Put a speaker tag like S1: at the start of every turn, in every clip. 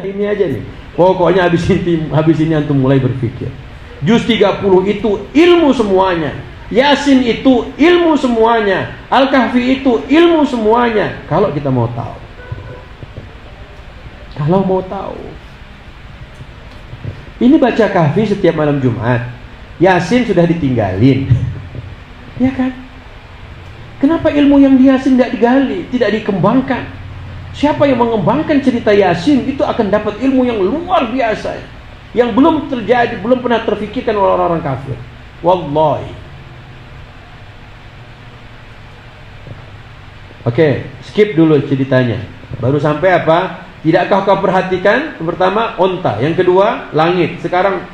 S1: Udah ini aja nih. Pokoknya habis ini antum mulai berpikir. Juz 30 itu ilmu semuanya. Yasin itu ilmu semuanya. Al-Kahfi itu ilmu semuanya. Kalau kita mau tahu. Kalau mau tahu. Ini baca Kahfi setiap malam Jumat. Yasin sudah ditinggalin. Ya kan? Kenapa ilmu yang di Yasin tidak digali, tidak dikembangkan? Siapa yang mengembangkan cerita Yasin itu akan dapat ilmu yang luar biasa, yang belum terjadi, belum pernah terfikirkan oleh orang-orang kafir. Wallahi. Oke, skip dulu ceritanya. Baru sampai apa? Tidakkah kau perhatikan? Yang pertama, onta. Yang kedua, langit. Sekarang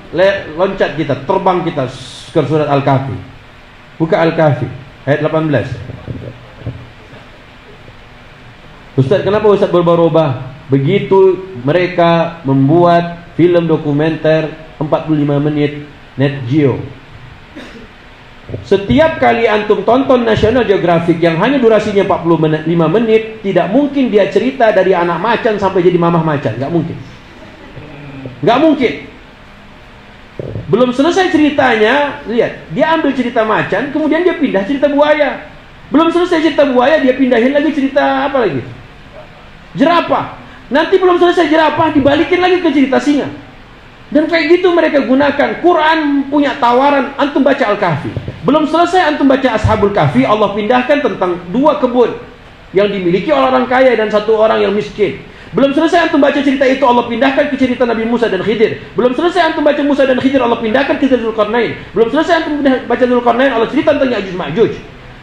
S1: loncat kita, terbang kita ke surat Al-Kahfi. Buka Al-Kahfi, ayat 18. Ustaz, kenapa Ustaz berubah-ubah? Begitu mereka membuat film dokumenter 45 menit Net Geo. Setiap kali antum tonton National Geographic yang hanya durasinya 45 menit, tidak mungkin dia cerita dari anak macan sampai jadi mamah macan. Gak mungkin. Gak mungkin. Belum selesai ceritanya, lihat, dia ambil cerita macan, kemudian dia pindah cerita buaya. Belum selesai cerita buaya, dia pindahin lagi cerita apa lagi? Jerapah. Nanti belum selesai jerapah, dibalikin lagi ke cerita singa. Dan kayak gitu mereka gunakan. Quran punya tawaran, antum baca Al-Kahfi. Belum selesai antum baca Ashabul Kahfi, Allah pindahkan tentang 2 kebun yang dimiliki oleh orang kaya dan 1 orang yang miskin. Belum selesai antum baca cerita itu, Allah pindahkan ke cerita Nabi Musa dan Khidir. Belum selesai antum baca Musa dan Khidir, Allah pindahkan ke cerita Dzulqarnain. Belum selesai antum baca Dzulqarnain, Allah cerita tentang Ya'juj Ma'juj.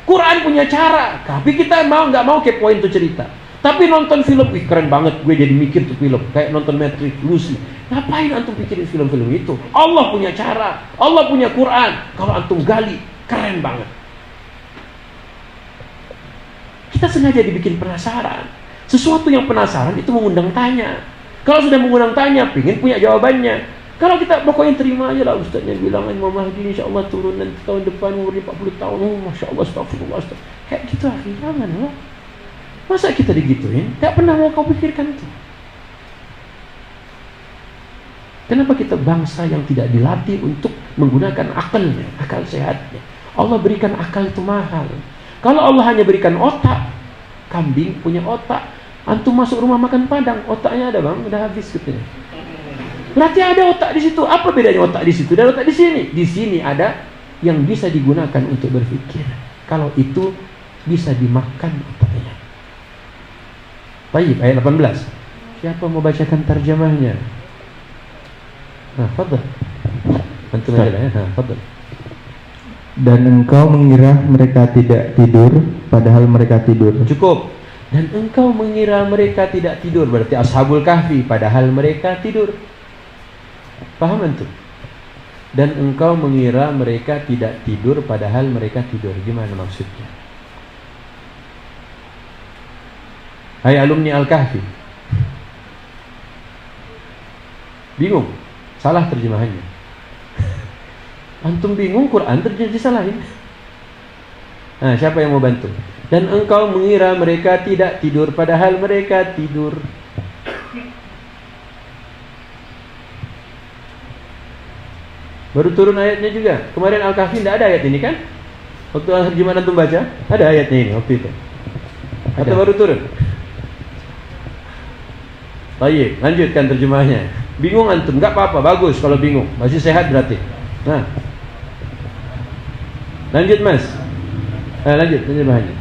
S1: Quran punya cara, tapi kita nggak mau kepoin tuh cerita. Tapi nonton film, wih keren banget, gue jadi mikir tuh film. Kayak nonton Matrix, Lucy. Ngapain antum pikirin film-film itu? Allah punya cara, Allah punya Quran. Kalau antum gali, keren banget. Kita sengaja dibikin penasaran. Sesuatu yang penasaran itu mengundang tanya. Kalau sudah mengundang tanya, pengen punya jawabannya. Kalau kita pokoknya terima aja lah, ustaznya bilang Imam Mahdi insya Allah turun nanti tahun depan umurnya 40 tahun. Oh, Masya Allah, astagfirullah. Kayak gitu akhirnya jangan loh. Masa kita digituin? Gak pernah mau kau pikirkan itu. Kenapa kita bangsa yang tidak dilatih untuk menggunakan akalnya, akal sehatnya? Allah berikan akal itu mahal. Kalau Allah hanya berikan otak, kambing punya otak, antum masuk rumah makan Padang, otaknya ada bang, udah habis katanya. Berarti ada otak di situ. Apa bedanya otak di situ dan otak di sini? Di sini ada yang bisa digunakan untuk berpikir. Kalau itu bisa dimakan otaknya. Baik, ayat 18. Siapa mau bacakan terjemahnya? Nah, fadhal. Antum aja ya. Nah, fadhal.
S2: Dan engkau mengira mereka tidak tidur, padahal mereka tidur.
S1: Cukup. Dan engkau mengira mereka tidak tidur, berarti Ashabul Kahfi, padahal mereka tidur. Paham antum? Dan engkau mengira mereka tidak tidur, padahal mereka tidur. Gimana maksudnya? Hai alumni Al-Kahfi, bingung? Salah terjemahannya. Antum bingung, Quran disalahin. Nah, siapa yang mau bantu? Dan engkau mengira mereka tidak tidur, padahal mereka tidur. Baru turun ayatnya juga. Kemarin Al-Kahfi tidak ada ayat ini kan? Waktu terjemahan antum baca, ada ayatnya ini waktu itu. Atau baru turun? Baik, lanjutkan terjemahnya. Bingung antum? Enggak apa-apa, bagus kalau bingung. Masih sehat berarti. Nah, lanjut mas. Lanjut terjemahnya.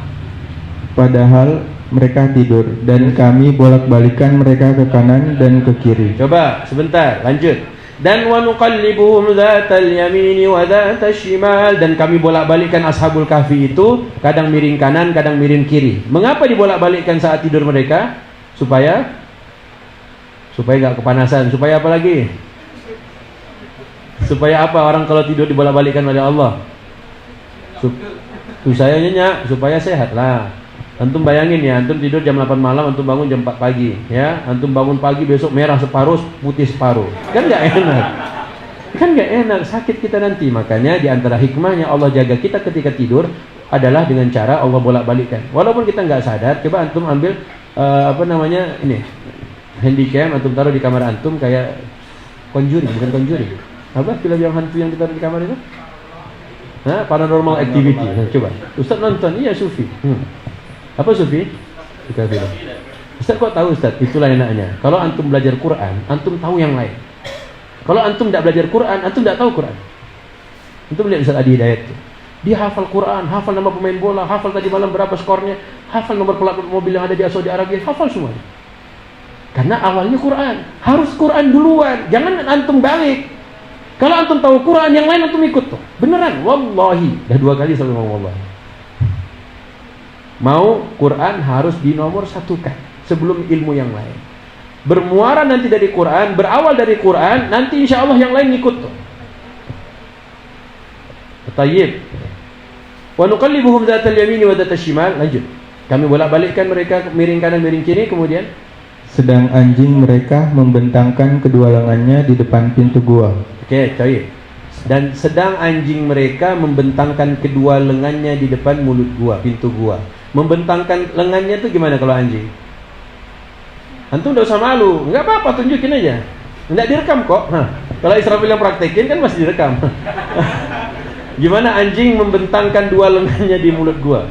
S2: Padahal mereka tidur, dan kami bolak-balikan mereka ke kanan dan ke kiri.
S1: Coba sebentar, lanjut. Dan wa nuqallibuhum dzatal yamini wa dzatal shimal, dan kami bolak-balikkan Ashabul Kahfi itu kadang miring kanan, kadang miring kiri. Mengapa dibolak-balikkan saat tidur mereka? Supaya enggak kepanasan. Supaya apa lagi? Supaya apa orang kalau tidur dibolak-balikkan oleh Allah? Saya nyenyak supaya sehat lah. Antum bayangin ya, antum tidur jam 8 malam, antum bangun jam 4 pagi, ya. Antum bangun pagi besok merah separuh, putih separuh. Kan enggak enak. Kan enggak enak, sakit kita nanti. Makanya di antara hikmahnya Allah jaga kita ketika tidur adalah dengan cara Allah bolak-balikkan. Walaupun kita enggak sadar, coba antum ambil ini. handycam antum taruh di kamar antum kayak Conjuring, bukan Conjuring. Apa film yang hantu yang ditaruh di kamar itu? Paranormal Activity. Nah, coba. Ustaz nonton, iya Sufi. Apa Sufi? Kita film. Ustaz kok tahu Ustaz? Itulah enaknya. Kalau antum belajar Quran, antum tahu yang lain. Kalau antum tidak belajar Quran, antum tidak tahu Quran. Antum lihat Ustaz Adi Hidayat itu. Dia hafal Quran, hafal nama pemain bola, hafal tadi malam berapa skornya, hafal nomor plat mobil yang ada di Saudi Arabia, hafal semuanya. Karena awalnya Quran. Harus Quran duluan. Jangan antum balik. Kalau antum tahu Quran, yang lain antum ikut tuh. Beneran, wallahi. Dah 2 kali selalu ngomong wallahi. Mau Quran harus dinomor satukan sebelum ilmu yang lain. Bermuara nanti dari Quran, berawal dari Quran, nanti insya Allah yang lain ikut tuh. Tayyib. Wa nuqallibuhum dzatal yamini wa dzatal shimal. Lanjut. Kami bolak-balikkan mereka miring kanan miring kiri, kemudian
S2: sedang anjing mereka membentangkan kedua lengannya di depan pintu gua.
S1: Oke, tayyib. Dan sedang anjing mereka membentangkan kedua lengannya di depan mulut gua, pintu gua. Membentangkan lengannya itu gimana kalau anjing? Antum enggak usah malu, enggak apa-apa, tunjukin aja. Enggak direkam kok. Kalau Israfil yang praktekin kan masih direkam. Gimana anjing membentangkan dua lengannya di mulut gua?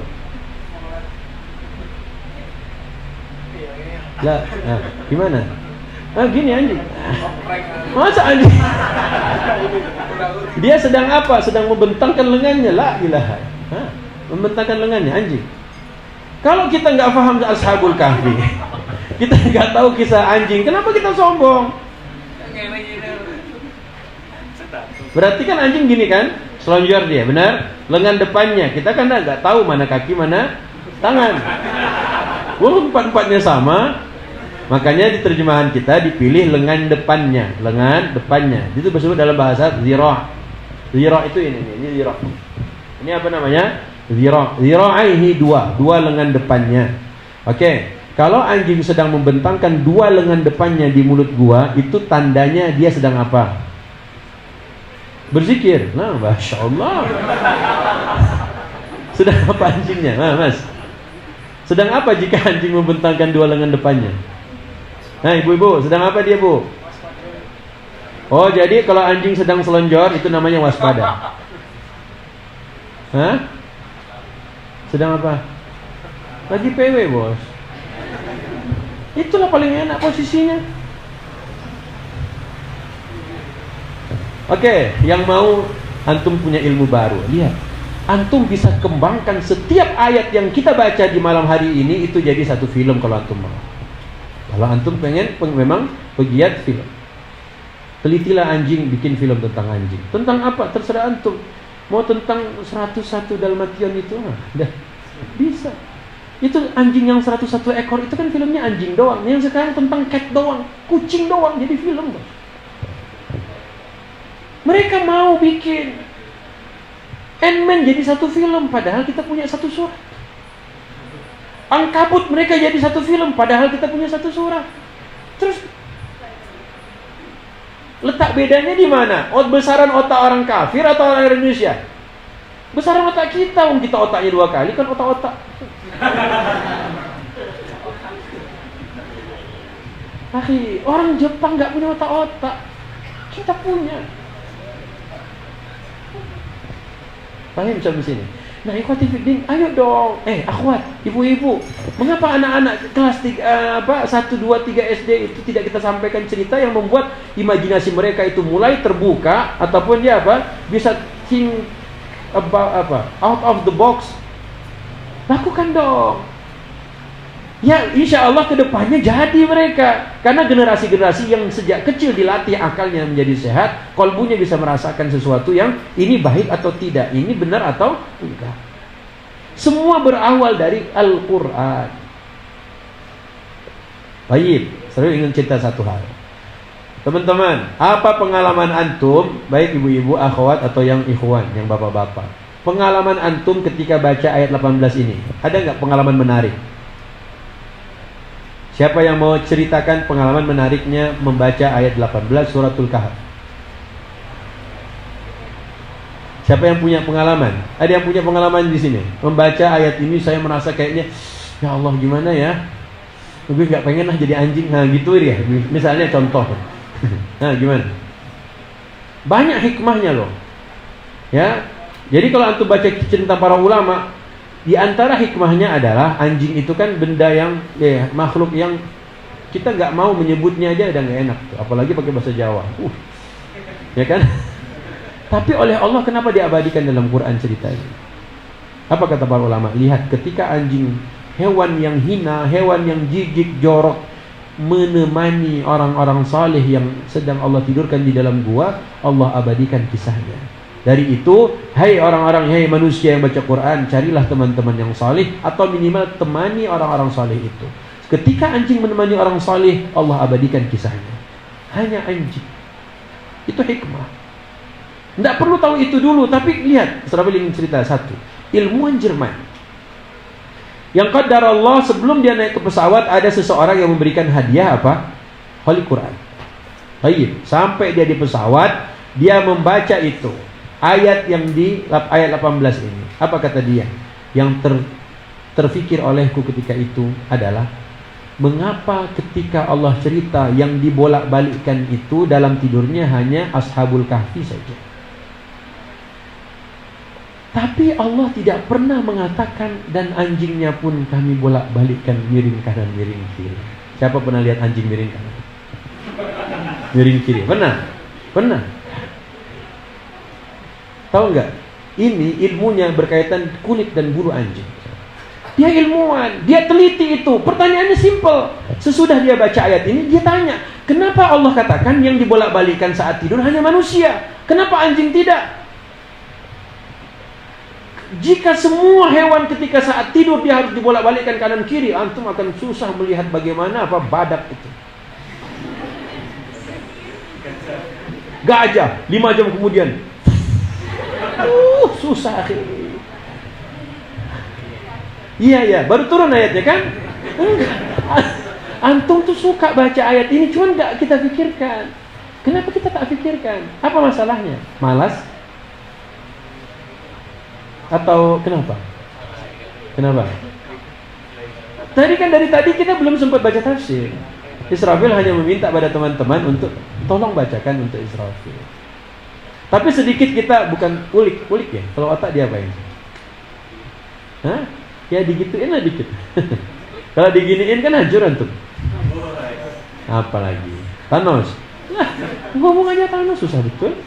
S1: Lah, gimana? Gini anjing. Masa anjing? Dia sedang apa? Sedang membentangkan lengannya. La ilaha. Membentangkan lengannya anjing. Kalau kita nggak paham Ashabul Kahfi, kita nggak tahu kisah anjing, kenapa kita sombong? Berarti kan anjing gini kan? Selonjor dia, benar? Lengan depannya. Kita kan nggak tahu mana kaki, mana tangan. Walaupun empat-empatnya sama, makanya di terjemahan kita dipilih lengan depannya. Lengan depannya. Itu disebut dalam bahasa zira'. Zira' itu ini zira'. Ini apa namanya? Zira'. Zira'aihi dua lengan depannya. Oke. Kalau anjing sedang membentangkan dua lengan depannya di mulut gua, itu tandanya dia sedang apa? Berzikir. Nah, Masya Allah. Sedang apa anjingnya? Nah, Mas. Sedang apa jika anjing membentangkan dua lengan depannya? Nah, ibu-ibu, sedang apa dia, Bu? Oh, jadi kalau anjing sedang selonjor, itu namanya waspada. Hah? Sedang apa? Lagi PW, bos. Itulah paling enak posisinya. Oke, yang mau antum punya ilmu baru, lihat. Antum bisa kembangkan setiap ayat yang kita baca di malam hari ini itu jadi satu film kalau antum mau. Kalau antum memang pegiat film, telitilah anjing, bikin film tentang anjing. Tentang apa? Terserah antum. Mau tentang 101 Dalmatian itu, dah bisa. Itu anjing yang 101 ekor itu kan filmnya anjing doang. Yang sekarang tentang cat doang, kucing doang, jadi film. Mereka mau bikin Ant-Man jadi satu film, padahal kita punya satu surat. Ankabut mereka jadi satu film, padahal kita punya satu surat. Terus letak bedanya di mana? Besaran otak orang kafir atau orang Indonesia? Besaran otak kita, kita otaknya 2 kali kan otak-otak. Akhi, orang Jepang nggak punya otak-otak, kita punya. Paham sampai sini? Nah, ikhwati fiddin, ayo dong. Akhwat, ibu-ibu, mengapa anak-anak kelas 1, 2, 3 SD itu tidak kita sampaikan cerita yang membuat imajinasi mereka itu mulai terbuka, ataupun dia bisa think about out of the box. Lakukan dong. Ya, insya Allah kedepannya jadi mereka. Karena generasi-generasi yang sejak kecil dilatih akalnya menjadi sehat, kolbunya bisa merasakan sesuatu yang ini baik atau tidak, ini benar atau enggak. Semua berawal dari Al-Quran. Baik, saya ingin cerita satu hal. Teman-teman, apa pengalaman antum, baik ibu-ibu, akhwat atau yang ikhwan, yang bapak-bapak, pengalaman antum ketika baca ayat 18 ini? Ada enggak pengalaman menarik? Siapa yang mau ceritakan pengalaman menariknya membaca ayat 18 suratul Kahf? Siapa yang punya pengalaman? Ada yang punya pengalaman di sini? Membaca ayat ini saya merasa kayaknya, ya Allah gimana ya? gue nggak pengen lah jadi anjing. Nah gitu ya, misalnya contoh. Nah gimana? Banyak hikmahnya loh. Ya, jadi kalau antum baca cerita para ulama, di antara hikmahnya adalah anjing itu kan benda yang makhluk yang kita nggak mau menyebutnya aja udah nggak enak, apalagi pakai bahasa Jawa. Ya kan? Tapi oleh Allah kenapa diabadikan dalam Quran cerita ini? Apa kata para ulama? Lihat, ketika anjing, hewan yang hina, hewan yang jijik, jorok, menemani orang-orang saleh yang sedang Allah tidurkan di dalam gua, Allah abadikan kisahnya. Dari itu, hai orang-orang, hai manusia yang baca Quran, carilah teman-teman yang saleh, atau minimal temani orang-orang saleh itu. Ketika anjing menemani orang saleh, Allah abadikan kisahnya. Hanya anjing. Itu hikmah. Tidak perlu tahu itu dulu, tapi lihat, Israfil ingin cerita satu. Ilmuwan Jerman yang qadar Allah, sebelum dia naik ke pesawat, ada seseorang yang memberikan hadiah apa? Holy Quran. Baik, sampai dia di pesawat, dia membaca itu. Ayat yang di ayat 18 ini. Apa kata dia? Yang terfikir olehku ketika itu adalah, mengapa ketika Allah cerita yang dibolak-balikkan itu dalam tidurnya hanya Ashabul Kahfi saja? Tapi Allah tidak pernah mengatakan dan anjingnya pun kami bolak-balikkan miring kanan miring kiri. Siapa pernah lihat anjing miring kanan miring kiri? Pernah? Pernah. Tahu nggak? Ini ilmunya berkaitan kulit dan bulu anjing. Dia ilmuwan, dia teliti itu. Pertanyaannya simple. Sesudah dia baca ayat ini, dia tanya, kenapa Allah katakan yang dibolak-balikkan saat tidur hanya manusia? Kenapa anjing tidak? Jika semua hewan ketika saat tidur dia harus dibolak-balikkan kanan kiri, antum akan susah melihat bagaimana apa badak itu. Gajah 5 jam kemudian susah akhirnya. Iya, baru turun ayatnya kan? Enggak. Antum tuh suka baca ayat ini, cuman enggak kita pikirkan. Kenapa kita tak pikirkan? Apa masalahnya? Malas? Atau kenapa? Kenapa? Tadi kan dari tadi kita belum sempat baca tafsir. Israfil hanya meminta pada teman-teman untuk tolong bacakan untuk Israfil. Tapi sedikit kita bukan ulik ya. Kalau otak dia apain? Hah? Ya digituin lah dikit. Kalau diginiin kan hancur antum. Apalagi Thanos. Nah, ngomongannya Thanos susah betul.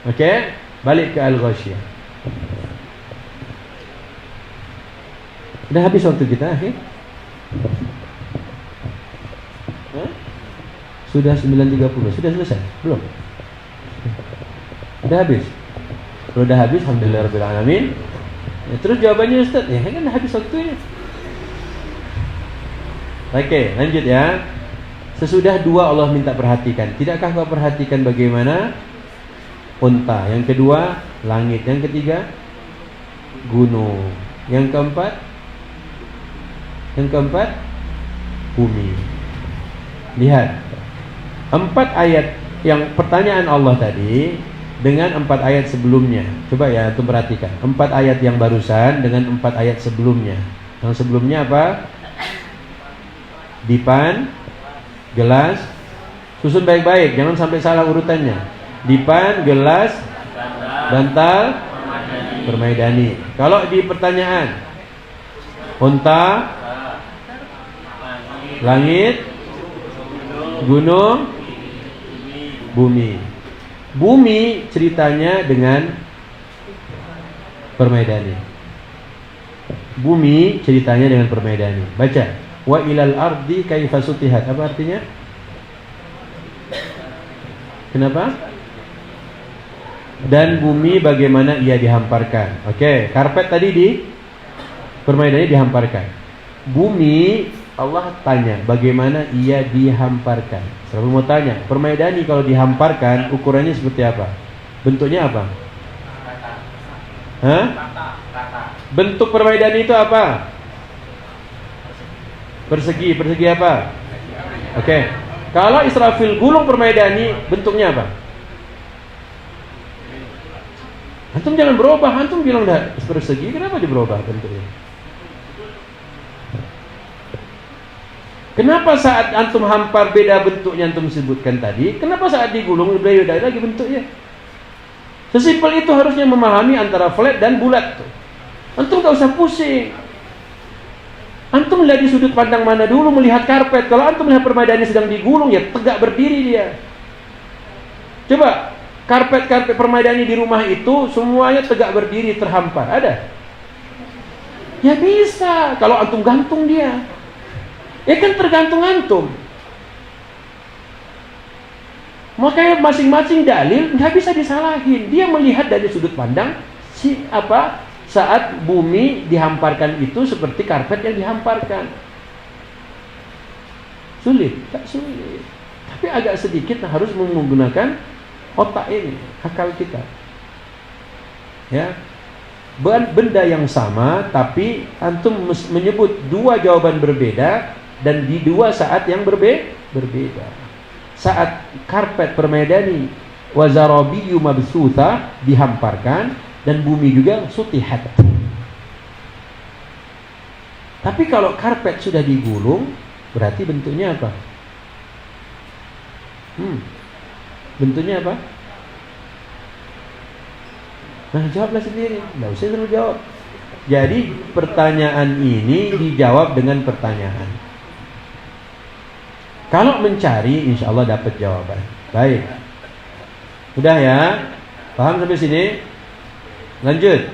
S1: Oke, balik ke Al-Ghasyiyah. Udah habis waktu kita, akhir? Sudah 9.30, sudah selesai? Belum? Udah habis? Kalau udah habis, alhamdulillahirabbil alamin. Ya, terus jawabannya Ustaz, ya kan udah habis waktunya. Oke, lanjut ya. Sesudah dua Allah minta perhatikan. Tidakkah kau perhatikan bagaimana unta? Yang kedua, langit. Yang ketiga, gunung. Yang keempat, bumi. Lihat, 4 ayat yang pertanyaan Allah tadi dengan 4 ayat sebelumnya. Coba ya, antum perhatikan 4 ayat yang barusan dengan 4 ayat sebelumnya. Yang sebelumnya apa? Dipan, gelas, susun baik-baik, jangan sampai salah urutannya. Dipan, gelas, bantal, permaidani. Kalau di pertanyaan, unta, langit, gunung, bumi. Bumi ceritanya dengan permaidani. Bumi ceritanya dengan permaidani. Baca. Wa ilal ardi kaifa sutihat. Apa artinya? Kenapa? Dan bumi bagaimana ia dihamparkan. Oke, karpet tadi di permaidani dihamparkan. Bumi Allah tanya bagaimana ia dihamparkan. Saya mau tanya, permaidani kalau dihamparkan ukurannya seperti apa? Bentuknya apa? Hah? Bentuk permaidani itu apa? Persegi apa? Oke. Kalau Israfil gulung permaidani, bentuknya apa? Antum jangan berubah, antum bilang dah persegi, kenapa dia berubah bentuknya? Kenapa saat antum hampar beda bentuknya antum sebutkan tadi? Kenapa saat digulung beda lagi bentuknya? Sesimpel itu harusnya memahami antara flat dan bulat tuh. Antum gak usah pusing. Antum lihat di sudut pandang mana dulu melihat karpet. Kalau antum melihat permadani sedang digulung, ya tegak berdiri dia. Coba karpet permadani di rumah itu semuanya tegak berdiri terhampar. Ada? Ya bisa. Kalau antum gantung dia. Ya kan tergantung antum. Makanya masing-masing dalil nggak bisa disalahin. Dia melihat dari sudut pandang saat bumi dihamparkan itu seperti karpet yang dihamparkan. Sulit, tak sulit. Tapi agak sedikit harus menggunakan otak ini, akal kita. Ya. Benda yang sama tapi antum menyebut dua jawaban berbeda dan di dua saat yang berbeda. Saat karpet permadani wazarabiyu mabsutha dihamparkan dan bumi juga sutihat. Tapi kalau karpet sudah digulung, berarti bentuknya apa? Bentuknya apa? Nah, jawablah sendiri. Nggak usah terlalu jawab. Jadi pertanyaan ini dijawab dengan pertanyaan. Kalau mencari, insya Allah dapat jawaban. Baik. Udah ya? Paham sampai sini? Lanjut.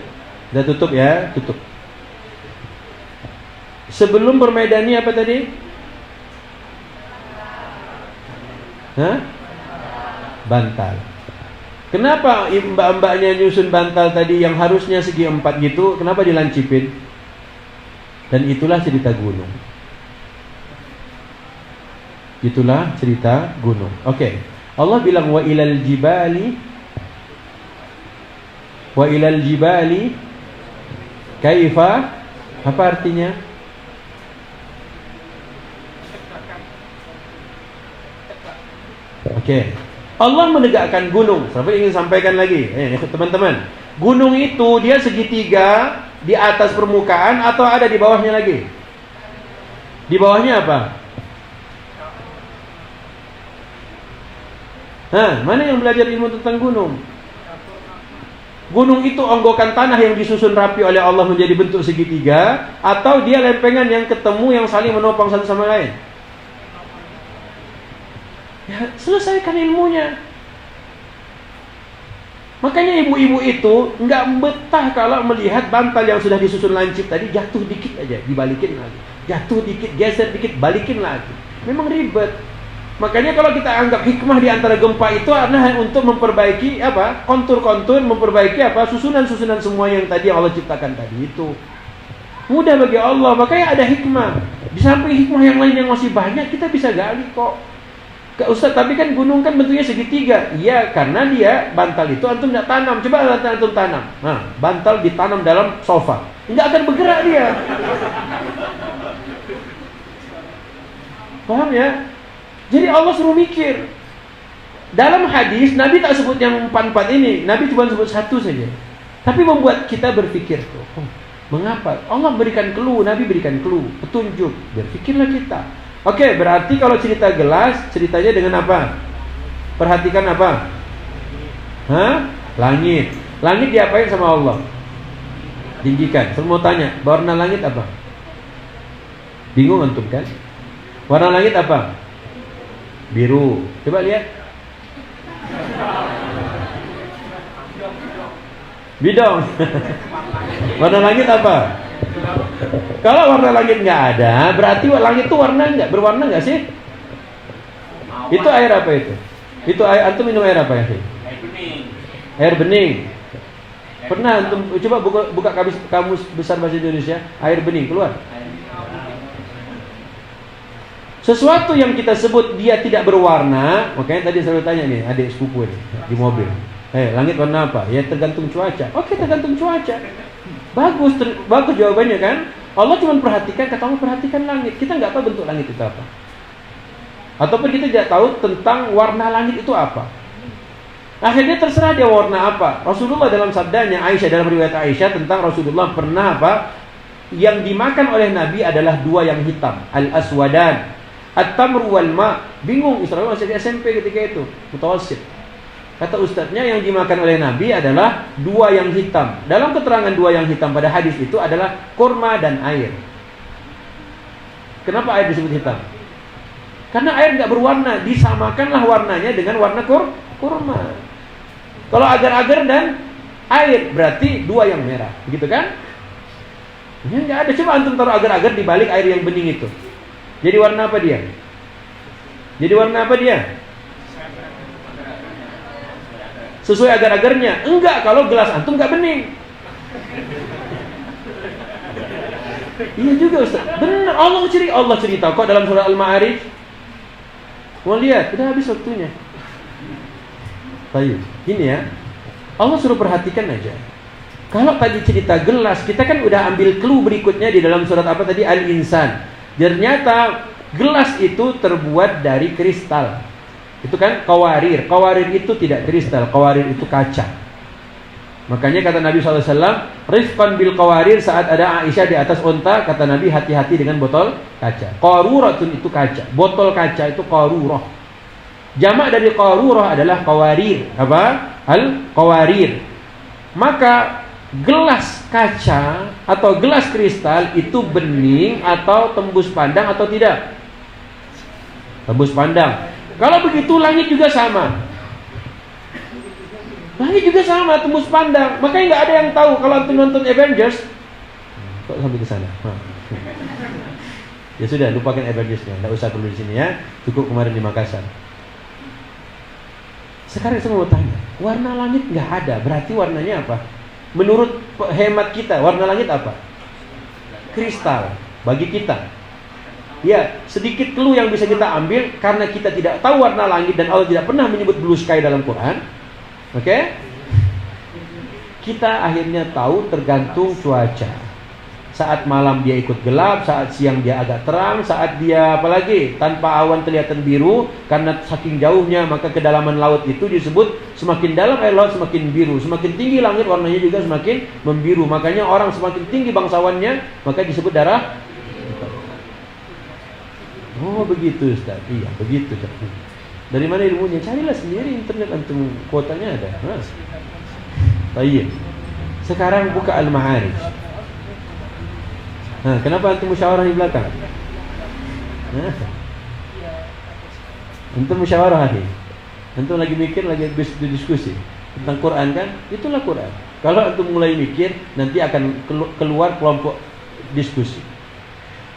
S1: Udah tutup ya? Tutup. Sebelum permaidani apa tadi? Hah? Bantal. Kenapa mbak-mbaknya nyusun bantal tadi yang harusnya segi 4 gitu? Kenapa dilancipin? Dan itulah cerita gunung. Itulah cerita gunung. Oke. Allah bilang wa ilal jibali kaifa, apa artinya? Oke. Allah menegakkan gunung. Saya ingin sampaikan lagi, teman-teman. Gunung itu dia segitiga di atas permukaan atau ada di bawahnya lagi? Di bawahnya apa? Mana yang belajar ilmu tentang gunung? Gunung itu onggokan tanah yang disusun rapi oleh Allah menjadi bentuk segitiga, atau dia lempengan yang ketemu yang saling menopang satu sama lain? Ya, selesaikan ilmunya. Makanya ibu-ibu itu nggak betah kalau melihat bantal yang sudah disusun lancip tadi jatuh dikit aja, dibalikin lagi. Jatuh dikit, geser dikit, balikin lagi. Memang ribet. Makanya kalau kita anggap hikmah di antara gempa itu adalah untuk memperbaiki kontur-kontur, memperbaiki susunan-susunan semua yang tadi Allah ciptakan tadi itu. Mudah bagi Allah, makanya ada hikmah. Di samping hikmah yang lain yang masih banyak kita bisa gali kok. Ustaz, tapi kan gunung kan bentuknya segitiga. Iya, karena dia bantal itu antum tidak tanam. Coba antum tanam. Bantal ditanam dalam sofa, nggak akan bergerak dia. Paham ya? Jadi Allah suruh mikir. Dalam hadis Nabi tak sebut yang 4 ini, Nabi cuma sebut satu saja. Tapi membuat kita berpikir tuh, mengapa? Allah berikan clue, Nabi berikan clue, petunjuk. Berpikirlah kita. Oke, berarti kalau cerita gelas, ceritanya dengan apa? Perhatikan apa? Langit. Langit diapain sama Allah? Tinggikan. Saya mau tanya, warna langit apa? Bingung antum kan? Warna langit apa? Biru. Coba lihat. Bidong. Warna langit apa? Kalau warna langit nggak ada, berarti langit itu berwarna nggak sih? Itu air apa itu? Itu air, antum minum air apa ya sih? Air bening. Air bening. Pernah antum coba buka kamus besar bahasa Indonesia, air bening keluar. Sesuatu yang kita sebut dia tidak berwarna, makanya tadi saya tanya nih adik sepupu ini di mobil. Langit warna apa? Ya tergantung cuaca. Oke, tergantung cuaca. Bagus jawabannya kan? Allah cuma perhatikan, kata Allah perhatikan langit. Kita nggak tahu bentuk langit itu apa. Ataupun kita tidak tahu tentang warna langit itu apa. Akhirnya terserah dia warna apa. Rasulullah dalam sabdanya Aisyah, dalam riwayat Aisyah tentang Rasulullah pernah Yang dimakan oleh Nabi adalah 2 yang hitam, al-aswadan. At-tamru wal ma. Bingung Israel masih di SMP ketika itu, mutawassit. Kata ustadznya yang dimakan oleh Nabi adalah dua yang hitam. Dalam keterangan dua yang hitam pada hadis itu adalah kurma dan air. Kenapa air disebut hitam? Karena air nggak berwarna, disamakanlah warnanya dengan warna kurma. Kalau agar-agar dan air berarti dua yang merah, begitu kan? Ya nggak ada. Coba antum taruh agar-agar di balik air yang bening itu. Jadi warna apa dia? Sesuai agar-agarnya. Enggak, kalau gelas antum enggak bening. Iya juga Ustaz. Benar, Allah cerita kok dalam surah Al-Ma'arij. Mau lihat, udah habis waktunya. Baik, gini ya. Allah suruh perhatikan aja. Kalau tadi cerita gelas, kita kan udah ambil clue berikutnya di dalam surat apa tadi? Al-Insan. Ternyata gelas itu terbuat dari kristal. Itu kan qawarir. Qawarir itu tidak kristal, qawarir itu kaca. Makanya kata Nabi SAW, rifqan bil qawarir, saat ada Aisyah di atas unta, kata Nabi hati-hati dengan botol kaca. Qaruratun itu kaca, botol kaca itu qarurah. Jamak dari qarurah adalah qawarir. Apa? Al-qawarir. Maka gelas kaca atau gelas kristal itu bening atau tembus pandang atau tidak? Tembus pandang. Kalau begitu langit juga sama. Langit juga sama, tembus pandang. Makanya nggak ada yang tahu kalau antum nonton Avengers. Kok sampai ke sana? Ya sudah, lupakan Avengers-nya. Nggak usah perlu di sini ya. Cukup kemarin di Makassar. Sekarang saya mau tanya, warna langit nggak ada, berarti warnanya apa? Menurut hemat kita, warna langit apa? Kristal bagi kita. Ya, sedikit clue yang bisa kita ambil karena kita tidak tahu warna langit dan Allah tidak pernah menyebut blue sky dalam Quran. Oke? Kita akhirnya tahu tergantung cuaca. Saat malam dia ikut gelap, saat siang dia agak terang, saat dia apalagi tanpa awan kelihatan biru karena saking jauhnya, maka kedalaman laut itu disebut semakin dalam air laut semakin biru, semakin tinggi langit warnanya juga semakin membiru. Makanya orang semakin tinggi bangsawannya maka disebut darah. Oh begitu Ustaz. Iya begitu. Dari mana ilmunya? Carilah sendiri, internet antum, kuotanya ada. Baik. Sekarang buka Al-Ma'arij. Kenapa antum musyawarah di belakang? Antum musyawarah lagi. Antum lagi mikir, lagi diskusi tentang Quran kan? Itulah Quran. Kalau antum mulai mikir, nanti akan keluar kelompok diskusi.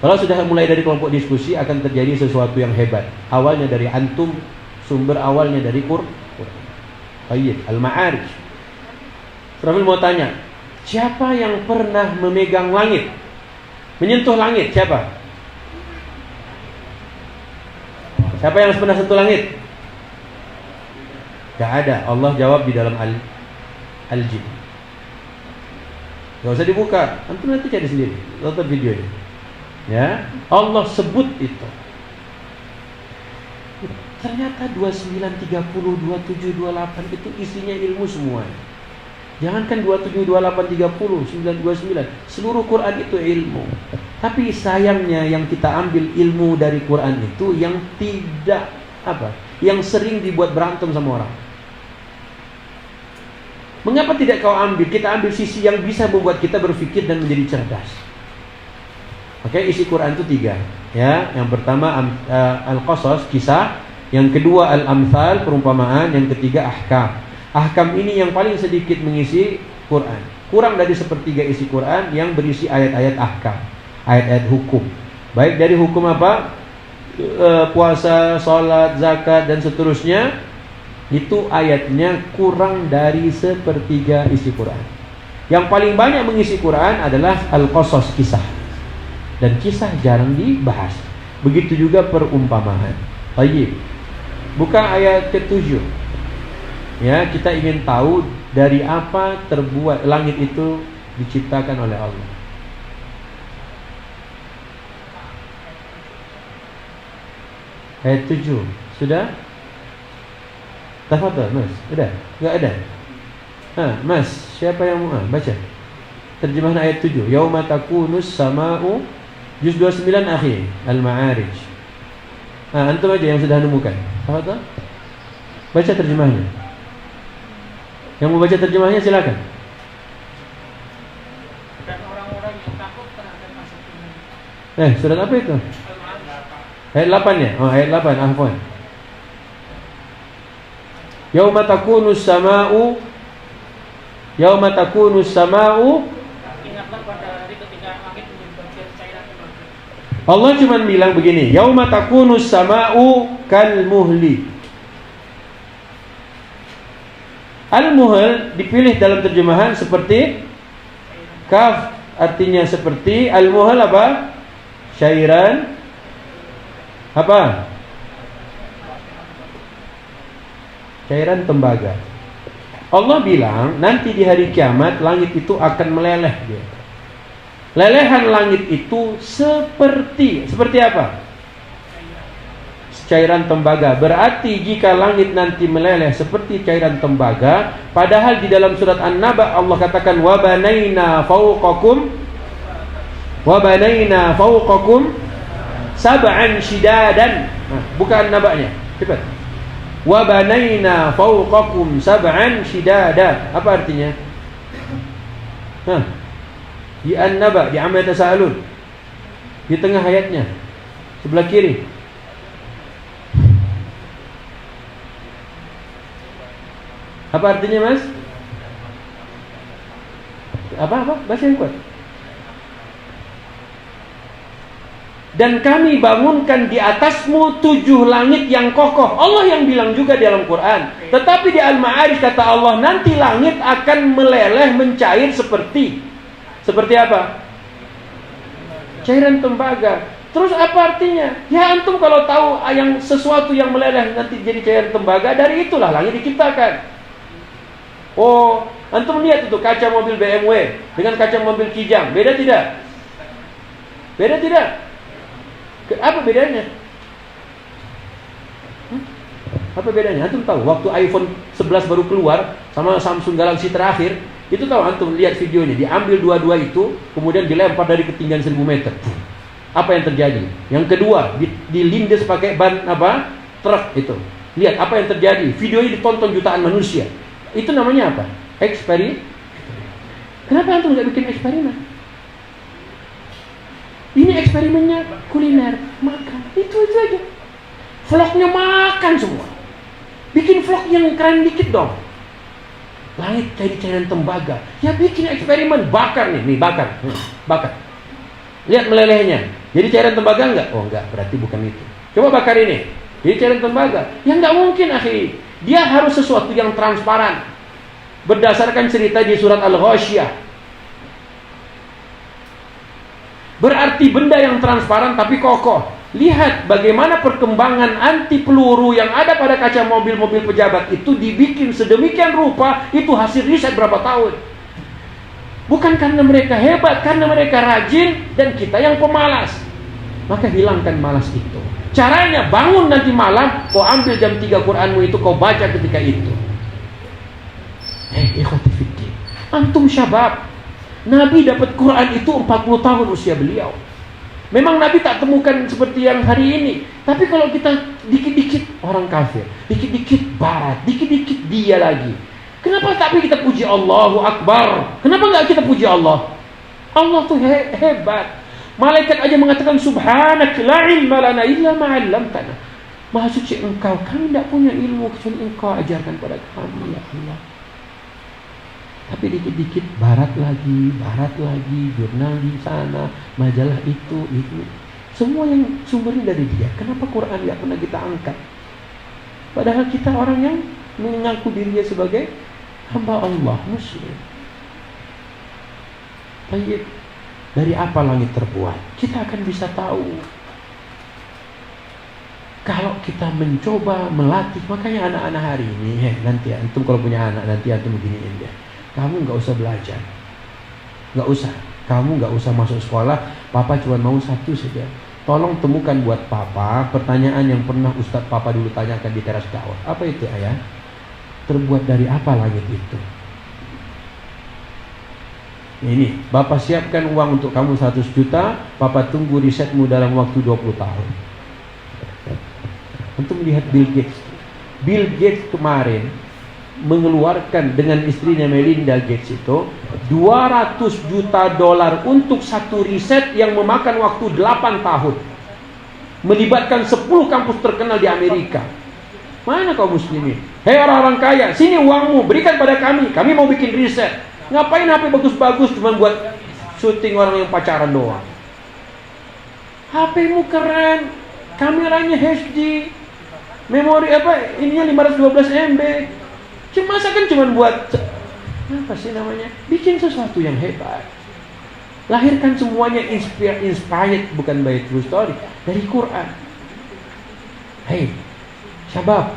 S1: Kalau sudah mulai dari kelompok diskusi akan terjadi sesuatu yang hebat. Awalnya dari antum, sumber awalnya dari Quran. Baik, Al-Ma'arij. Profil mau tanya, siapa yang pernah memegang langit? Menyentuh langit, siapa? Siapa yang pernah sentuh langit? Gak ada. Allah jawab di dalam Al-Jin. Gak usah dibuka, antum nanti cari sendiri, tonton videonya. Ya, Allah sebut itu. Ternyata 29, 30, 27, 28 itu isinya ilmu semua. Jangankan 27, 28, 30, 9, 29, seluruh Quran itu ilmu. Tapi sayangnya yang kita ambil ilmu dari Quran itu yang tidak yang sering dibuat berantem sama orang. Mengapa tidak kau ambil? Kita ambil sisi yang bisa membuat kita berpikir dan menjadi cerdas. Oke, isi Quran itu 3 ya. Yang pertama Al-Qasas, kisah. Yang kedua Al-Amthal, perumpamaan. Yang ketiga Ahkam. Ahkam ini yang paling sedikit mengisi Quran. Kurang dari sepertiga isi Quran yang berisi ayat-ayat ahkam, ayat-ayat hukum. Baik dari hukum apa? Puasa, sholat, zakat dan seterusnya. Itu ayatnya kurang dari sepertiga isi Quran. Yang paling banyak mengisi Quran adalah Al-Qasas, kisah. Dan kisah jarang dibahas. Begitu juga perumpamaan. Baik. Buka ayat ke-7. Ya, kita ingin tahu dari apa terbuat langit itu diciptakan oleh Allah. Ayat 7. Sudah? Tafadhal, Mas. Sudah? Enggak ada? Mas, siapa yang mau baca? Terjemahan ayat 7. Yauma takunus sama'u, juz 29 akhi, Al-Ma'arij. Nah, antum aja yang sudah nemukan. Apa tuh? Baca terjemahnya. Yang mau baca terjemahnya silakan.
S3: Dan orang-orang yang takut terhadap masa tua.
S1: Surat apa itu? Ayat 8 ya? Oh, ayat 8, afwan. Yauma takunus sama'u
S3: Ingatlah pada hari ketika langit menjadi cairan tembaga.
S1: Allah cuma bilang begini, yauma takunus sama'u kal muhli. Al-muhl dipilih dalam terjemahan seperti kaf, artinya seperti. Al-muhl apa? Syairan apa? Cairan tembaga. Allah bilang nanti di hari kiamat langit itu akan meleleh dia. Lelehan langit itu seperti apa? Cairan tembaga. Berarti jika langit nanti meleleh seperti cairan tembaga, padahal di dalam surat An-Naba Allah katakan wa banaina fawqakum sab'an shidadan. Nah, bukan nabanya. Cepat. Wa banaina fawqakum sab'an shidada. Apa artinya? Di An-Naba, di Amma Yatasaalun. Di tengah ayatnya. Sebelah kiri. Apa artinya, Mas? Apa? Baca yang kuat. Dan kami bangunkan di atasmu 7 langit yang kokoh. Allah yang bilang juga di dalam Quran. Tetapi di Al-Ma'arij kata Allah, nanti langit akan meleleh, mencair seperti apa? Cairan tembaga. Terus apa artinya? Ya antum kalau tahu yang sesuatu yang meleleh nanti jadi cairan tembaga, dari itulah langit diciptakan. Oh, antum lihat itu kaca mobil BMW dengan kaca mobil Kijang, beda tidak? Beda tidak? Apa bedanya? Apa bedanya? Antum tahu waktu iPhone 11 baru keluar sama Samsung Galaxy terakhir, itu tahu antum lihat videonya, diambil dua-dua itu kemudian dilempar dari ketinggian 1000 meter. Apa yang terjadi? Yang kedua, dilindas pakai ban apa? Truk itu. Lihat apa yang terjadi. Videonya ditonton jutaan manusia. Itu namanya apa? Eksperimen. Kenapa antum nggak bikin eksperimen? Ini eksperimennya kuliner, makan. Itu aja. Vlognya makan semua. Bikin vlog yang keren dikit dong. Langit jadi cairan tembaga. Ya bikin eksperimen, bakar nih, bakar. Lihat melelehnya. Jadi cairan tembaga enggak? Oh enggak, berarti bukan itu. Coba bakar ini. Jadi cairan tembaga. Ya enggak mungkin, akhi. Dia harus sesuatu yang transparan. Berdasarkan cerita di surat Al-Ghasyiyah. Berarti benda yang transparan tapi kokoh. Lihat bagaimana perkembangan anti peluru yang ada pada kaca mobil-mobil pejabat itu dibikin sedemikian rupa. Itu hasil riset berapa tahun. Bukan karena mereka hebat, karena mereka rajin dan kita yang pemalas. Maka hilangkan malas itu. Caranya bangun nanti malam, kau ambil jam 3 Quranmu itu, kau baca ketika itu. Ikhwati fiddin, antum syabab. Nabi dapat Quran itu 40 tahun usia beliau. Memang Nabi tak temukan seperti yang hari ini. Tapi kalau kita dikit-dikit orang kafir, dikit-dikit barat, dikit-dikit dia lagi. Kenapa tapi kita puji Allahu Akbar? Kenapa enggak kita puji Allah? Allah tuh hebat. Malaikat aja mengatakan subhanak la ilma lana illa ma 'allamtana. Maha suci Engkau, kami tidak punya ilmu kecuali Engkau ajarkan pada kami, ya Allah. Tapi dikit-dikit barat lagi, jurnal di sana, majalah itu. Semua yang sumbernya dari dia. Kenapa Quran tidak pernah kita angkat? Padahal kita orang yang mengaku dirinya sebagai hamba Allah, muslim. Baik. Dari apa langit terbuat? Kita akan bisa tahu kalau kita mencoba melatih. Makanya anak-anak hari ini, nanti antum kalau punya anak, nanti antum beginiin dia. Kamu nggak usah belajar, nggak usah. Kamu nggak usah masuk sekolah. Papa cuma mau satu saja. Tolong temukan buat papa pertanyaan yang pernah Ustadz papa dulu tanyakan di teras dakwah. Apa itu ayah? Terbuat dari apa langit itu? Ini, Bapak siapkan uang untuk kamu 100 juta, Papa tunggu risetmu dalam waktu 20 tahun. Antum lihat Bill Gates. Bill Gates kemarin mengeluarkan dengan istrinya Melinda Gates itu $200 juta untuk satu riset yang memakan waktu 8 tahun. Melibatkan 10 kampus terkenal di Amerika. Mana kaum muslimin? Hei orang-orang kaya, sini uangmu, berikan pada kami. Kami mau bikin riset. Ngapain HP bagus-bagus cuma buat syuting orang yang pacaran doang? HP-mu keren, kameranya HD, memori ininya 512 MB. Masa kan cuma buat apa sih namanya? Bikin sesuatu yang hebat. Lahirkan semuanya inspired bukan by true story, dari Quran. Hei, syabab.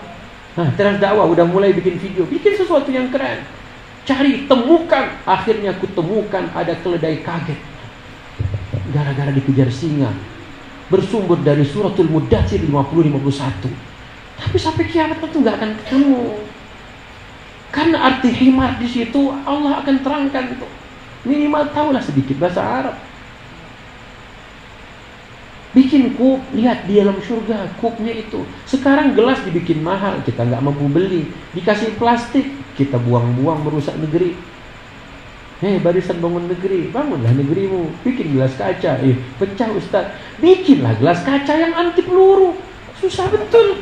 S1: Nah, Teras Dakwah udah mulai bikin video, bikin sesuatu yang keren. Cari, temukan. Akhirnya aku temukan ada keledai kaget gara-gara dikejar singa. Bersumber dari suratul Mudaththir 50-51. Tapi sampai kiamat itu nggak akan ketemu. Karena arti himar di situ Allah akan terangkan itu. Minimal tahulah sedikit bahasa Arab. Bikin kup, lihat di dalam surga kupnya itu. Sekarang gelas dibikin mahal, kita nggak mampu beli. Dikasih plastik, kita buang-buang merusak negeri. Hei barisan bangun negeri, bangunlah negerimu. Bikin gelas kaca, pecah Ustaz. Bikinlah gelas kaca yang anti peluru. Susah betul.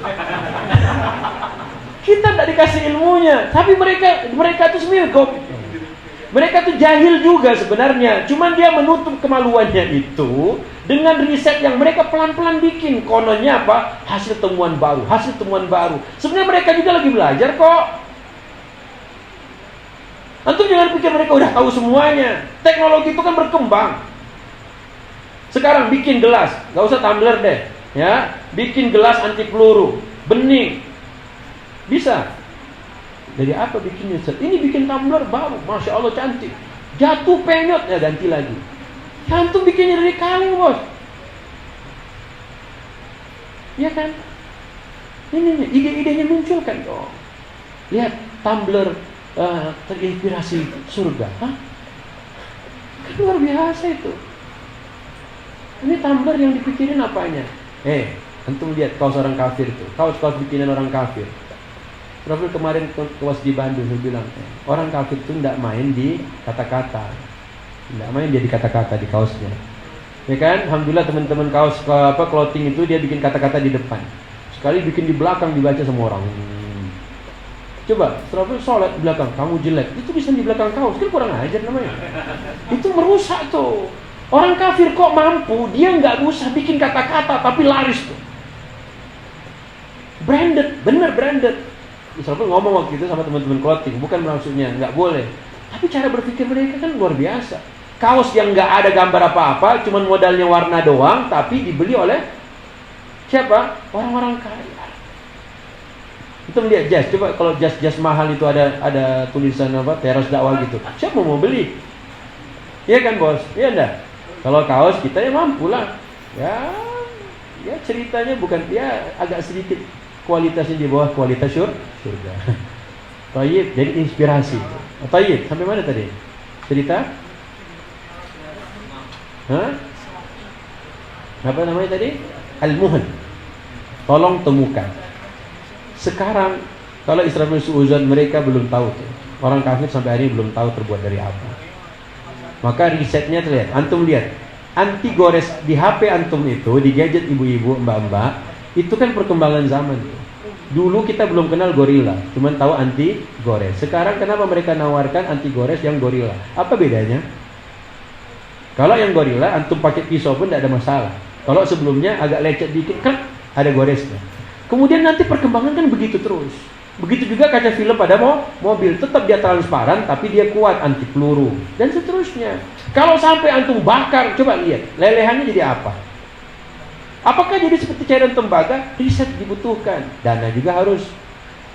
S1: Kita tidak dikasih ilmunya, tapi mereka itu sebenarnya mereka tuh jahil juga sebenarnya. Cuman dia menutup kemaluannya itu dengan riset yang mereka pelan-pelan bikin. Kononnya apa? Hasil temuan baru. Sebenarnya mereka juga lagi belajar kok. Antum jangan pikir mereka udah tahu semuanya. Teknologi itu kan berkembang. Sekarang bikin gelas, gak usah tumbler deh, ya. Bikin gelas anti peluru, bening. Bisa. Dari apa bikinnya? Ini bikin tumbler baru, Masya Allah cantik. Jatuh penyot, ya ganti lagi. Antum bikinnya dari kaleng bos. Ya kan? Ini ide-idenya muncul kan dong. Lihat tumbler terinspirasi surga. Hah? Kan luar biasa itu. Ini tumbler yang dipikirin apanya? Antum lihat kaos orang kafir itu. Kaos bikinan orang kafir. Profil kemarin kewas di Bandung, saya bilang orang kafir itu tidak main di kata-kata, tidak main dia di kata-kata di kaosnya, ya kan? Alhamdulillah teman-teman kaos clothing itu dia bikin kata-kata di depan, sekali bikin di belakang dibaca sama orang. Coba, Profil sholat di belakang, kamu jelek, itu bisa di belakang kaos, kan kurang ajar namanya. Itu merusak tuh. Orang kafir kok mampu, dia nggak usah bikin kata-kata tapi laris tuh. Branded, bener branded. Israfil ngomong waktu itu sama teman-teman clothing, bukan maksudnya nggak boleh, tapi cara berpikir mereka kan luar biasa. Kaos yang nggak ada gambar apa-apa, cuman modalnya warna doang, tapi dibeli oleh siapa? Orang-orang kaya. Itu melihat jas, coba kalau jas mahal itu ada tulisan apa? Teras Dakwah gitu. Siapa mau beli? Iya kan bos? Iya enggak? Kalau kaos kita ya mampu lah. Ya ceritanya bukan dia agak sedikit kualitasnya di bawah kualitas surga. Tayyib, jadi inspirasi. Tayyib, sampai mana tadi? Cerita? Hah? Apa namanya tadi? Al-Muhan. Tolong temukan. Sekarang kalau Israfil suuzon mereka belum tahu tuh. Orang kafir sampai hari ini belum tahu terbuat dari apa. Maka risetnya terlihat. Antum lihat, anti gores di HP antum itu, di gadget ibu-ibu, mbak-mbak, itu kan perkembangan zaman. Dulu kita belum kenal gorila, cuman tahu anti gores. Sekarang kenapa mereka nawarkan anti gores yang gorila? Apa bedanya? Kalau yang gorila antum pakai pisau pun tidak ada masalah. Kalau sebelumnya agak lecet dikit kan ada goresnya. Kemudian nanti perkembangan kan begitu terus. Begitu juga kaca film pada mobil, tetap dia transparan tapi dia kuat anti peluru dan seterusnya. Kalau sampai antum bakar, coba lihat lelehannya jadi apa? Apakah jadi seperti cairan tembaga? Riset dibutuhkan, dana juga harus.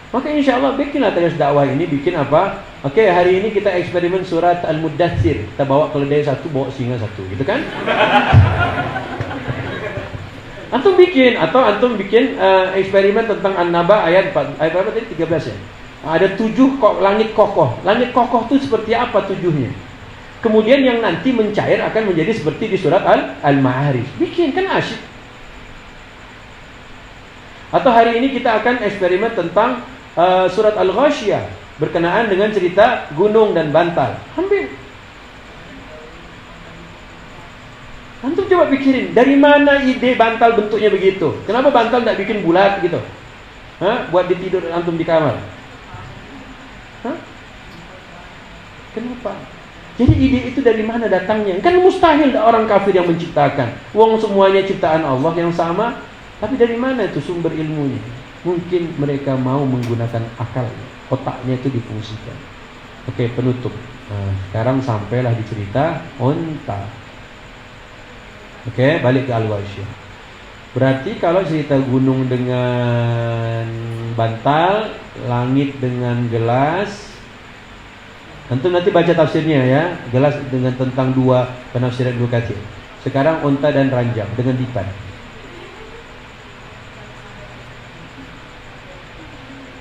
S1: Maka insya Allah bikinlah Teras Dakwah ini bikin apa? Oke, hari ini kita eksperimen surat Al-Mudaththir. Kita bawa keledai satu, bawa singa satu, gitu kan? Antum bikin eksperimen tentang An-Naba ayat berapa tadi? 13 ya. Ada 7 langit kokoh. Langit kokoh itu seperti apa 7-nya? Kemudian yang nanti mencair akan menjadi seperti di surat Al-Ma'arij. Bikin kan asyik. Atau hari ini kita akan eksperimen tentang surat Al-Ghasyiyah berkenaan dengan cerita gunung dan bantal. Hampir. Antum coba pikirin, dari mana ide bantal bentuknya begitu? Kenapa bantal tidak bikin bulat gitu? Buat ditidur antum di kamar. Kenapa? Jadi ide itu dari mana datangnya? Kan mustahil orang kafir yang menciptakan. Wong semuanya ciptaan Allah yang sama. Tapi dari mana itu sumber ilmunya? Mungkin mereka mau menggunakan akal, otaknya itu difungsikan. Oke, penutup. Nah, sekarang sampailah di cerita onta. Oke, balik ke Al-Ghasyiyah. Berarti kalau cerita gunung dengan bantal, langit dengan gelas, antum nanti baca tafsirnya ya. Gelas dengan tentang dua penafsiran Ibnu Katsir. Sekarang onta dan ranjang dengan dipan.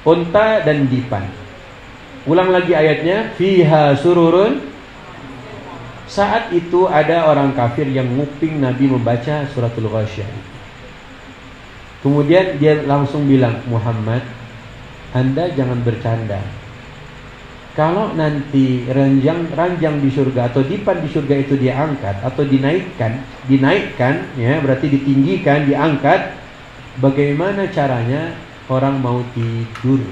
S1: Unta dan dipan. Ulang lagi ayatnya, fiha sururun. Saat itu ada orang kafir yang nguping Nabi membaca suratul Ghasyiyah. Kemudian dia langsung bilang, Muhammad, Anda jangan bercanda. Kalau nanti ranjang di surga atau dipan di surga itu diangkat atau dinaikkan ya, berarti ditinggikan, diangkat, bagaimana caranya orang mau tidur?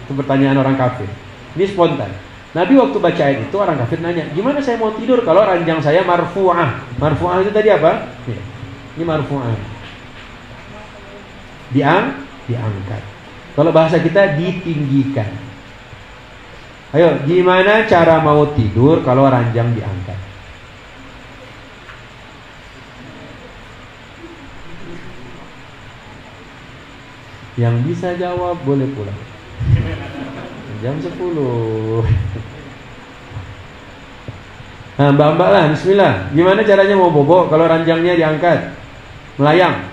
S1: Itu pertanyaan orang kafir. Ini spontan. Nabi waktu baca ayat itu orang kafir nanya, gimana saya mau tidur kalau ranjang saya marfu'ah? Marfu'ah itu tadi apa? Ini marfu'ah. Diangkat. Kalau bahasa kita ditinggikan. Ayo, gimana cara mau tidur kalau ranjang diangkat? Yang bisa jawab boleh pulang. Jam 10. Nah, mbak-mbak lah, bismillah. Gimana caranya mau bobo kalau ranjangnya diangkat? Melayang.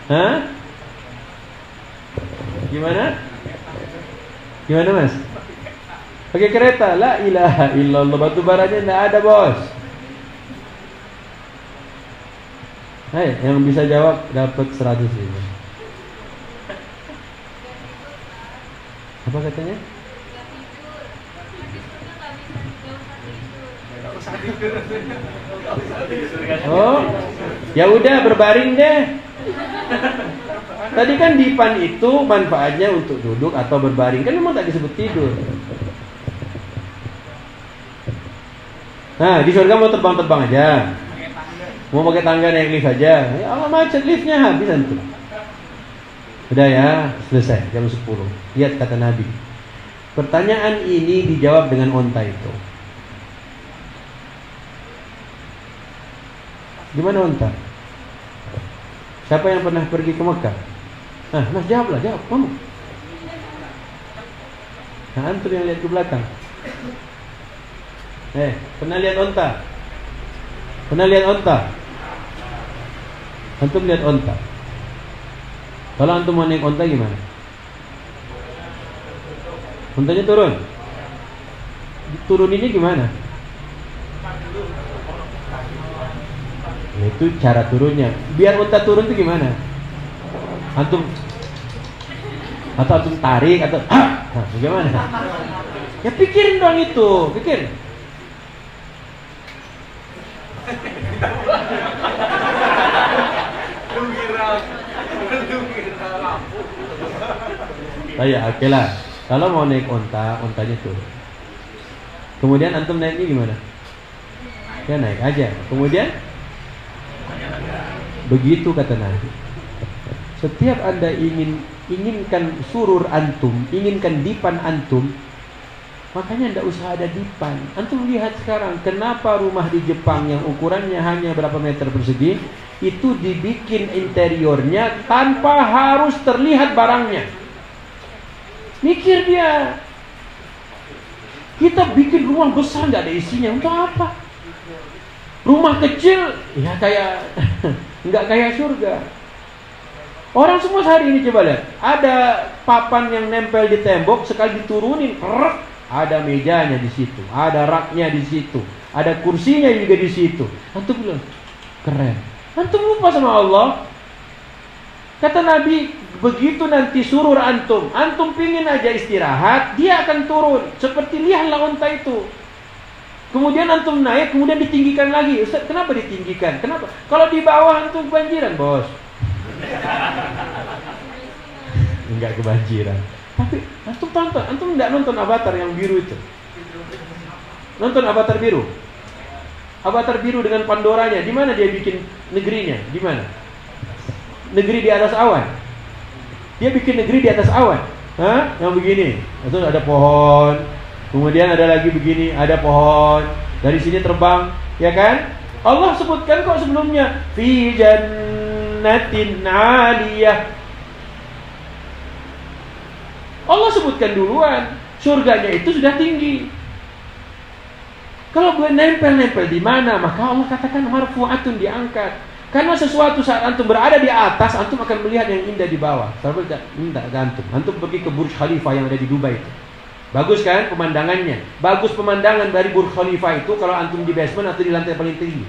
S1: Hah? Gimana? Gimana mas? Pakai kereta. La ilaha illallah. Batu baranya tidak ada bos. Hai, yang bisa jawab dapat 100 ribu. Apa katanya? Oh, ya udah berbaring deh. Tadi kan dipan itu manfaatnya untuk duduk atau berbaring. Kan memang tak disebut tidur. Nah, di surga mau terbang-terbang aja. Mau pakai tangga naik lift aja. Ya Allah, macet liftnya habis antum. Udah ya, selesai jam 10. Lihat kata Nabi. Pertanyaan ini dijawab dengan onta itu. Gimana onta? Siapa yang pernah pergi ke Mekah? Nah, mas jawablah, jawab kamu. Nah, antum yang lihat ke belakang. Pernah lihat onta? Pernah lihat onta? Antum lihat onta. Kalau antum mau naik onta gimana? Ontanya turun. Turun ini gimana? Itu cara turunnya. Biar onta turun itu gimana? Antum atau antum tarik atau bagaimana? Ya pikirin dong itu, pikir. Oke lah. Kalau mau naik onta, ontanya turun. Kemudian antum naiknya gimana? Ya naik aja. Kemudian begitu kata Nabi. Setiap Anda inginkan surur antum, inginkan dipan antum, makanya tidak usah ada dipan. Antum lihat sekarang, kenapa rumah di Jepang yang ukurannya hanya berapa meter persegi itu dibikin interiornya tanpa harus terlihat barangnya. Mikir dia. Kita bikin rumah besar nggak ada isinya, untuk apa? Rumah kecil ya kayak nggak kayak surga. Orang semua hari ini coba lihat, ada papan yang nempel di tembok, sekali diturunin, ada mejanya di situ, ada raknya di situ, ada kursinya juga di situ. Antum bilang, Keren. Antum lupa sama Allah. Kata Nabi, begitu nanti surur antum pingin aja istirahat, dia akan turun. Seperti lihatlah unta itu. Kemudian antum naik, kemudian ditinggikan lagi. Ustaz, kenapa ditinggikan? Kenapa? Kalau di bawah antum kebanjiran, bos. Enggak kebanjiran. Tapi antum tonton, antum enggak nonton Avatar yang biru itu? Nonton Avatar biru? Avatar biru dengan Pandoranya, di mana dia bikin negerinya? Di mana? Negeri di atas awan. Dia bikin negeri di atas awan. Hah? Yang begini. Terus ada pohon. Kemudian ada lagi begini, ada pohon. Dari sini terbang, ya kan? Allah sebutkan kok sebelumnya, fi jannatin 'aliyah. Allah sebutkan duluan, surganya itu sudah tinggi. Kalau gue nempel-nempel di mana, maka Allah katakan marfu'atun, diangkat. Karena sesuatu saat antum berada di atas, antum akan melihat yang indah di bawah. Terus minta ke antum. Antum pergi ke Burj Khalifa yang ada di Dubai itu. Bagus kan pemandangannya? Bagus pemandangan dari Burj Khalifa itu kalau antum di basement atau di lantai paling tinggi.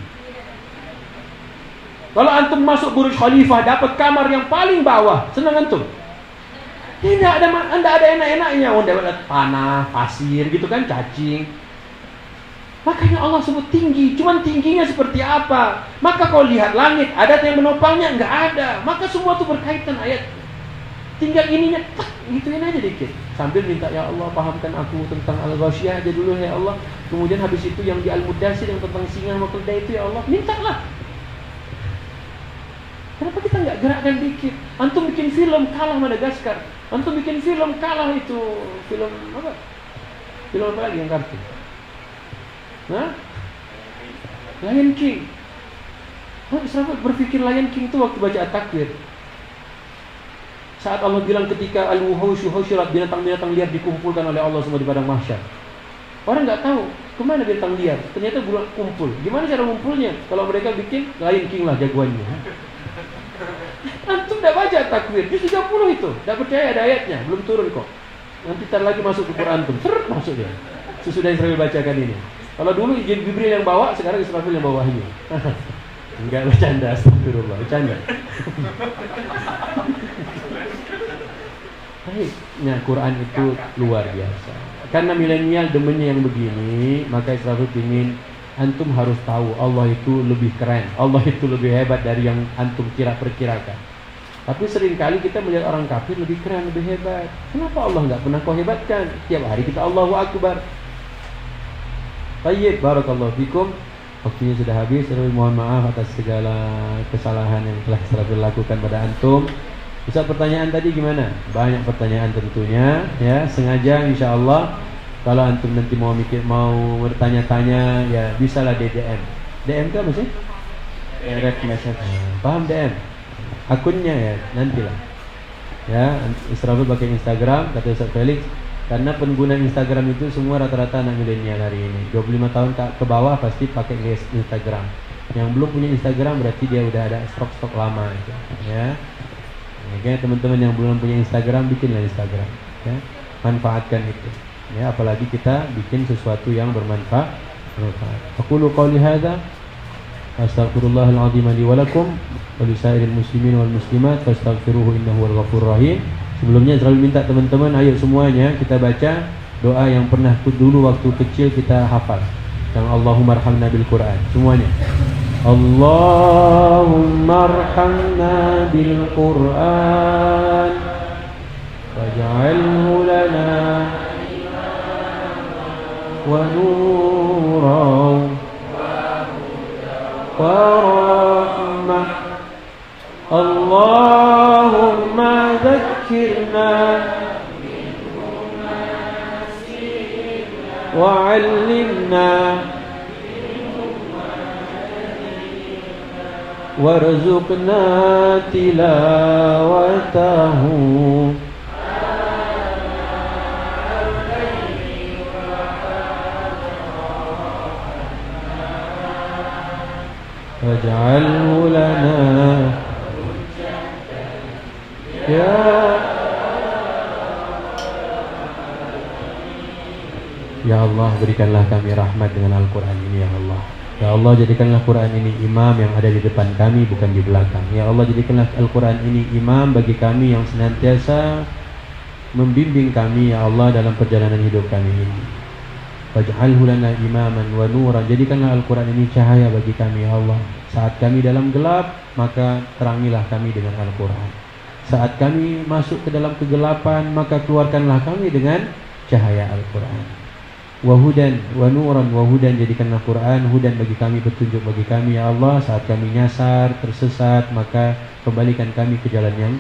S1: Kalau antum masuk Burj Khalifa dapat kamar yang paling bawah, senang antum? Tidak ada enak-enaknya. Oh, dapat tanah, pasir gitu kan, cacing. Makanya Allah sebut tinggi, cuman tingginya seperti apa? Maka kalau lihat langit, ada yang menopangnya? Enggak ada. Maka semua itu berkaitan ayat. Tinggal ininya, gituin aja dikit. Sambil minta, ya Allah pahamkan aku tentang Al-Ghasyiyah aja dulu ya Allah. Kemudian habis itu yang di Al-Mudaththir yang tentang singa sama keledai itu ya Allah, mintalah. Kenapa kita nggak gerakkan dikit? Antum bikin film kalah Madagaskar. Antum bikin film kalah itu film apa? Film apa lagi yang kartun? Hah? Lion King. Israfil berpikir Lion King itu waktu baca At-Takwir. Saat Allah bilang ketika al-wuhushu husyirat, binatang-binatang liar dikumpulkan oleh Allah semua di padang mahsyar. Orang nggak tahu kemana binatang liar. Ternyata bulan kumpul. Gimana cara ngumpulnya? Kalau mereka bikin Lion King lah jagoannya. Antum udah baca Takwir juz 30 itu. Enggak percaya ada ayatnya, belum turun kok. Nanti tar lagi masuk ke Quran antum. Masuk dia. Sesudah Israfil bacakan ini. Kalau dulu Jibril yang bawa, sekarang Israfil yang bawahnya. Enggak, bercanda, astagfirullah, bercanda. Baiknya Quran itu luar biasa. Karena milenial demennya yang begini, maka Israfil ingin antum harus tahu Allah itu lebih keren, Allah itu lebih hebat dari yang antum perkirakan. Tapi seringkali kita melihat orang kafir lebih keren, lebih hebat. Kenapa Allah nggak pernah kau hebatkan? Tiap hari kita Allahu Akbar. Baik, barakallahu fikum. Waktunya sudah habis. Saya mohon maaf atas segala kesalahan yang telah Israfil lakukan pada antum. Bisa pertanyaan tadi gimana? Banyak pertanyaan tentunya, ya. Sengaja insyaallah kalau antum nanti mau bertanya-tanya, ya bisalah DM. DM itu apa sih? Direct message. Paham DM? Akunnya ya, nantilah. Ya, Israfil pakai Instagram, kata Ustaz Felix. Karena pengguna Instagram itu semua rata-rata anak milenial hari ini. 25 tahun ke bawah pasti pakai Instagram. Yang belum punya Instagram berarti dia udah ada stok lama gitu. Ya. Makanya teman-teman yang belum punya Instagram, bikinlah Instagram, ya. Manfaatkan itu. Ya, apalagi kita bikin sesuatu yang bermanfaat. Aqulu qouli hadza astaghfirullahal azim li wa lakum wa lisairil muslimin wal muslimat fastaghfiruhu innahu wal ghafurur rahim. Sebelumnya selalu minta teman-teman, ayo semuanya kita baca doa yang pernah dulu waktu kecil kita hafal. Yang Allahumma arhamna bil Quran. Semuanya. Allahumma arhamna bil Quran waj'alhu lana wa nuran wa rahmah. Allahumma dhakkirna wa 'allimna warzuqna tilawatahu waj'alhu lana Ya Allah, berikanlah kami rahmat dengan Al-Quran ini ya Allah. Ya Allah, jadikanlah Quran ini imam yang ada di depan kami, bukan di belakang. Ya Allah, jadikanlah Al-Quran ini imam bagi kami yang senantiasa membimbing kami, ya Allah, dalam perjalanan hidup kami ini. Waj'alhu lana imaman wa nuran. Jadikanlah Al-Quran ini cahaya bagi kami, ya Allah. Saat kami dalam gelap, maka terangilah kami dengan Al-Quran. Saat kami masuk ke dalam kegelapan, maka keluarkanlah kami dengan cahaya Al-Quran. Wahudan wa nuran wahudan, jadikanlah Quran hudan bagi kami, petunjuk bagi kami, ya Allah. Saat kami nyasar, tersesat, maka kembalikan kami ke jalan yang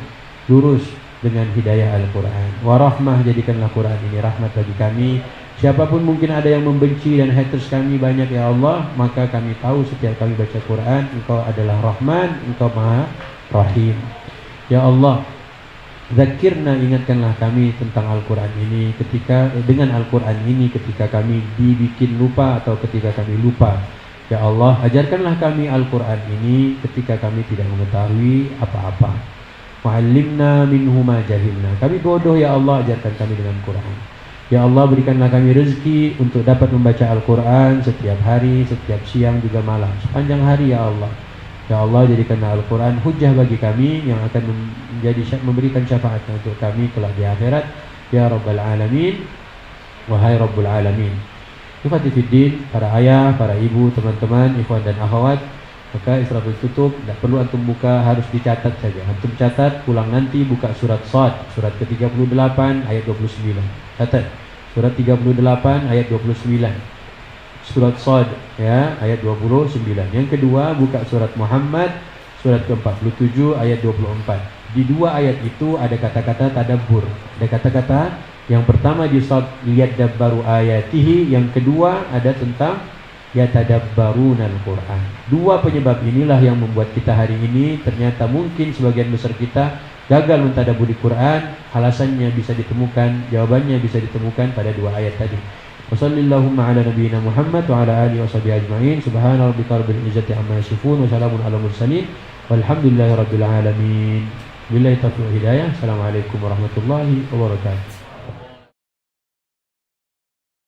S1: lurus dengan hidayah Al-Quran. Warahmah, jadikanlah Quran ini rahmat bagi kami. Siapapun mungkin ada yang membenci dan haters kami banyak, ya Allah, maka kami tahu setiap kami baca Quran, Engkau adalah Rahman, Engkau Maha Rahim. Ya Allah, zakirna, ingatkanlah kami tentang Al-Quran ini dengan Al-Quran ini ketika kami dibikin lupa atau ketika kami lupa. Ya Allah, ajarkanlah kami Al-Quran ini ketika kami tidak mengetahui apa-apa. Wa'allimna minhu ma jahilna. Kami bodoh, ya Allah, ajarkan kami dengan Quran. Ya Allah, berikanlah kami rezeki untuk dapat membaca Al-Quran setiap hari, setiap siang juga malam, sepanjang hari, ya Allah. Ya Allah, jadikanlah Al-Quran hujjah bagi kami yang akan memberikan syafaatnya untuk kami kelak di akhirat. Ya Rabbal Alamin, wahai Rabbul Alamin. Ikhwati fiddin, para ayah, para ibu, teman-teman, ikhwan dan akhwat, maka Israfil tutup, tidak perlu antum buka, harus dicatat saja. Antum catat, pulang nanti buka surat Shad, surat ke-38 ayat 29. Catat, surat 38 ayat 29. Surat Shad, ya, ayat 29. Yang kedua, buka surat Muhammad, surat ke-47 ayat 24. Di dua ayat itu ada kata-kata tadabbur. Ada kata-kata, yang pertama di Shad liyadabbaru ayatihi, yang kedua ada tentang yatadabbarunal Quran. Dua penyebab inilah yang membuat kita hari ini ternyata mungkin sebagian besar kita gagal mentadabburi Quran. Alasannya bisa ditemukan, jawabannya bisa ditemukan pada dua ayat tadi. Wassallallahu ala nabiyyina Muhammad wa ala alihi washabihi ajma'in. Subhana rabbika rabbil izzati amma yasifun wa salamun ala mursalin walhamdulillahi rabbil alamin. Billahi taufiq wal hidayah. Assalamualaikum warahmatullahi wabarakatuh.